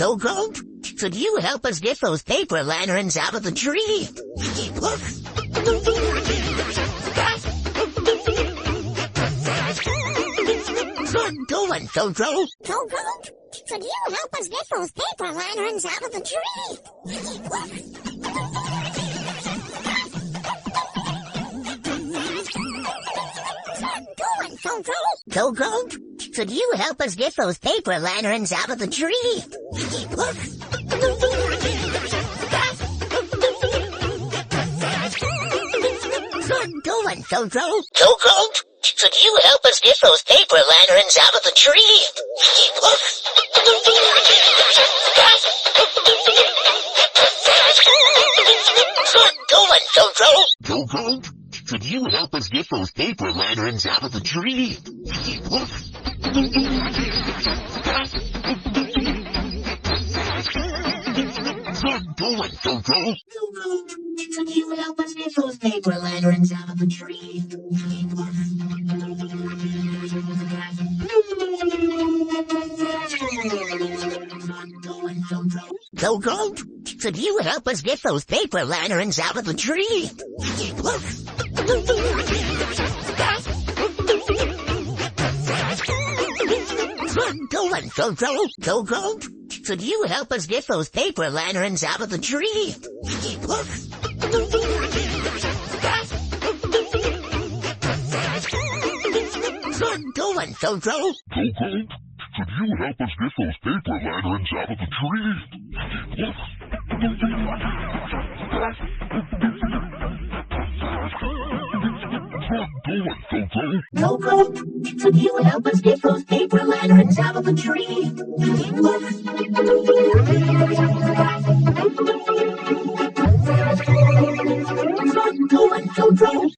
Coco, could you help us get those paper lanterns out of the tree? Good going, Coco. Coco, could you help us get those paper lanterns out of the tree? Good going, Coco. Coco, could you help us get those paper lanterns out of the tree? Good going, Coco. Coco, could you help us get those paper lanterns out of the tree? Good going, Coco. Coco, could you help us get those paper lanterns out of the tree? Good going, Coco. Could you help us get those paper lanterns out of the tree? Coco, could you help us get those paper lanterns out of the tree? Good going, Coco. Coco, could you help us get those paper lanterns out of the tree? Good going, Coco. Coco, could you help us get those paper lanterns out of the tree? Good going, Coco. Coco, could you help us get those paper lanterns out of the tree? Good going, Coco.